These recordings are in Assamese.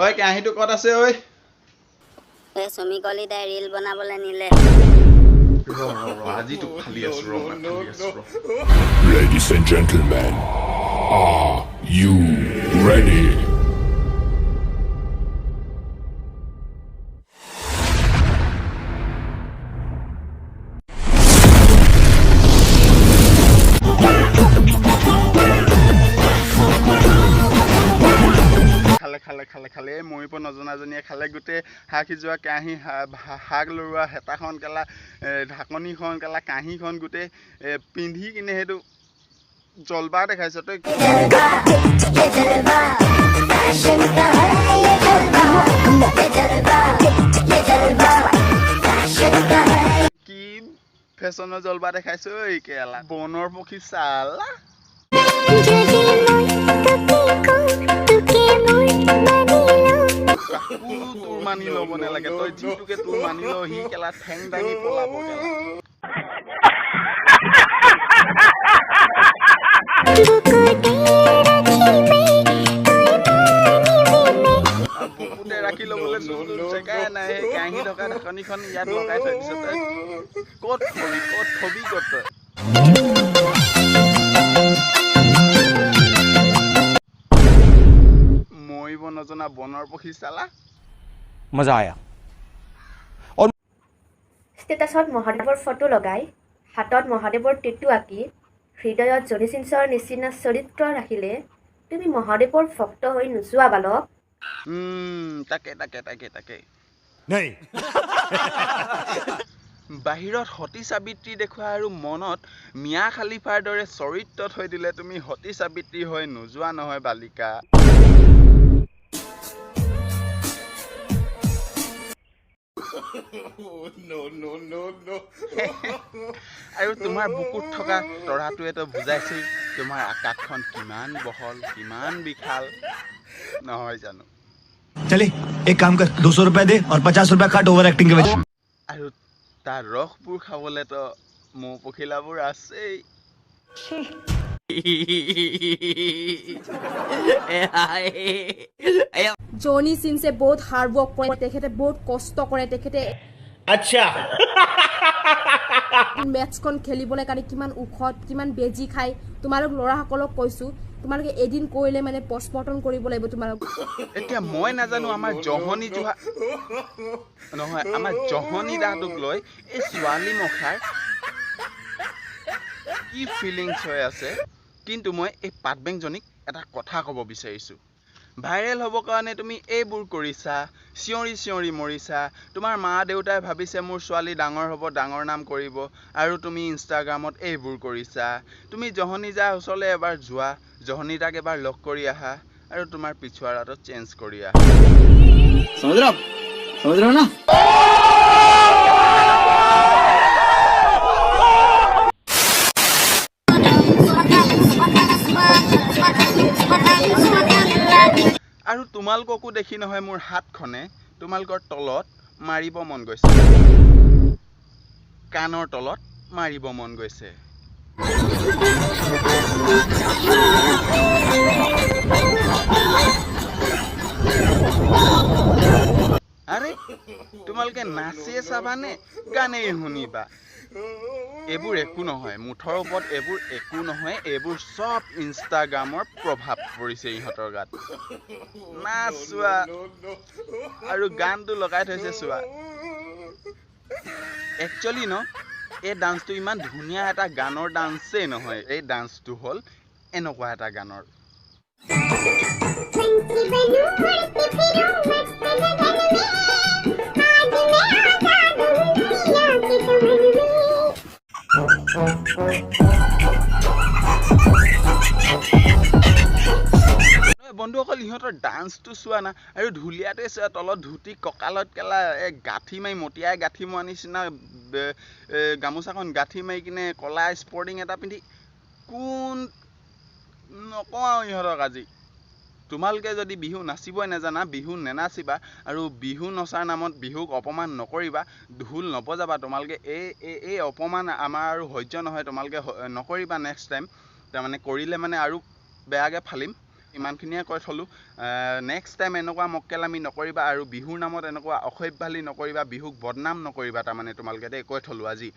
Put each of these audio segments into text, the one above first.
ঐ কাহিনীটো ক'ত আছে ঐ এই চমিকলি তাই ৰীল বনাবলৈ নিলে আজিতো খালি আছো Ladies and gentlemen, are you ready? খালে মৰিব নজনাজনীয়ে খালে গোটেই হাক সিজোৱা কাঁহী শাক লৰোৱা হেতাখন কেলা ঢাকনিখন কেলা কাঁহীখন গোটেই পিন্ধি কিনে সেইটো জলবা দেখাইছ তই কি ফেশ্বনৰ জলবা দেখাইছ ঐ কেলা বনৰ পক্ষী চালা তোৰ মানি ল'ব নালাগে তই যিটোকে তোৰ মানি ল সি কেলা ঠেং দাঙি পলাব কেলা বুকুতে ৰাখি ল'বলৈ জেগাই নাই কাঁহী থকা ঢাকনিখন ইয়াত লগাই থৈ দিছ তই ক'ত থবি ক'ত তই মৰিব নজনা বনৰ পক্ষী চালা मजा आया ষ্টেটাছত মহাদেৱৰ ফটো লগাই হাতত মহাদেৱৰ টেটু আঁকি হৃদয়ত জনি সিনছৰ নিচিনা চৰিত্ৰ ৰাখিলে তুমি মহাদেৱৰ ভক্ত হৈ নোযোৱা বালক তাকে বাহিৰত সতী সাবিত্ৰী দেখুৱা আৰু মনত মিয়া খালিফাৰ দৰে চৰিত্ৰ থৈ দিলে তুমি সতী সাবিত্ৰী হৈ নোযোৱা নহয় বালিকা আৰু তোমাৰ বুকুত থকা তৰাটোৱে তো বুজাইছেই তোমাৰ আকাশখন কিমান বহল কিমান বিশাল নহয় জানো चले एक काम कर 200 रुपए दे और 50 रुपए काट ओवर एक्टिंग के वजह আৰু তাৰ ৰসবোৰ খাবলে তো মৌ পখিলাবোৰ আছেই জনি সিনছে বহুত হাৰ্ড ওয়াৰ্ক কৰে তেখেতে বহুত কষ্ট কৰে তেখেতে अच्छा মেটচখন খেলিবলৈ কাৰণে কিমান উখত কিমান বেজি খায় তোমালোক লৰাসকলক কৈছো তোমালোকে এদিন কৰিলে মানে পষ্টমৰ্টম কৰিব লাগিব তোমালোক এতিয়া মই নাজানো আমাৰ জহনী জোহা নহয় আমাৰ জহনী দাঁতক লৈ এই ছোৱালী মখাৰ কি ফিলিংছ হৈ আছে কিন্তু মই এই পাটবেংজনীক এটা কথা ক'ব বিচাৰিছো ভাইৰেল হ'ব কাৰণে তুমি এইবোৰ কৰিছা চিঞৰি মৰিছা তোমাৰ মা দেউতাই ভাবিছে মোৰ ছোৱালী ডাঙৰ হ'ব ডাঙৰ নাম কৰিব আৰু তুমি ইনষ্টাগ্ৰামত এইবোৰ কৰিছা তুমি জহনী যা ওচৰলৈ এবাৰ যোৱা জহনী তাক এবাৰ লগ কৰি আহা আৰু তোমাৰ পিছুৱাৰাটো চেঞ্জ কৰি আহা समझ रहे हो ना আৰু তোমালোককো দেখি নহয় মোৰ হাতখনে তোমালোকৰ তলত মাৰিব মন গৈছে কাণৰ তলত মাৰিব মন গৈছে আৰে তোমালোকে নাচিয়ে চাবানে গানেই শুনিবা এইবোৰ একো নহয় মুঠৰ ওপৰত এইবোৰ একো নহয় এইবোৰ সব ইনষ্টাগ্ৰামৰ প্ৰভাৱ পৰিছে ইহঁতৰ গাত নাচোৱা আৰু গানটো লগাই থৈছে চোৱা একচুৱেলি ন এই ডান্সটো ইমান ধুনীয়া এটা গানৰ ডান্সেই নহয় এই ডান্সটো হ'ল এনেকুৱা এটা গানৰ বন্ধুসকল ইহঁতৰ ডান্সটো চোৱা না আৰু ঢুলীয়াটোৱে চোৱা তলত ধুতি কঁকালত কেলা গাঁঠি মাৰি মটিয়াই গাঁঠি মৰা নিচিনা গামোচাখন গাঁঠি মাৰি কিনে কলা স্পৰ্টিং এটা পিন্ধি কোন নকওঁ আৰু ইহঁতক আজি তোমালোকে যদি বিহু নাচিবই নাজানা বিহু নেনাচিবা আৰু বিহু নচাৰ নামত বিহুক অপমান নকৰিবা ঢোল নবজাবা তোমালোকে এই অপমান আমাৰ আৰু সহ্য নহয় তোমালোকে নকৰিবা নেক্সট টাইম তাৰমানে কৰিলে মানে আৰু বেয়াকৈ ফালিম ইমানখিনিয়ে কৈ থ'লোঁ। নেক্সট টাইম এনেকুৱা মক্কেলামি নকৰিবা আৰু বিহুৰ নামত এনেকুৱা অসভ্যালি নকৰিবা, বিহুক বদনাম নকৰিবা তাৰমানে তোমালোকে দেই, কৈ থ'লোঁ আজি।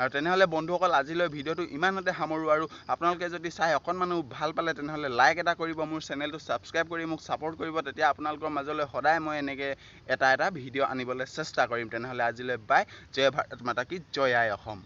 আৰু তেনেহ'লে বন্ধুসকল আজিলৈ ভিডিঅ'টো ইমানতে সামৰোঁ। আৰু আপোনালোকে যদি চাই অকণমানো ভাল পালে তেনেহ'লে লাইক এটা কৰিব, মোৰ চেনেলটো ছাবস্ক্ৰাইব কৰি মোক ছাপোৰ্ট কৰিব। তেতিয়া আপোনালোকৰ মাজলৈ সদায় মই এনেকৈ এটা ভিডিঅ' আনিবলৈ চেষ্টা কৰিম। তেনেহ'লে আজিলৈ বাই। জয় ভাৰত মাতা কি, জয় আই অসম।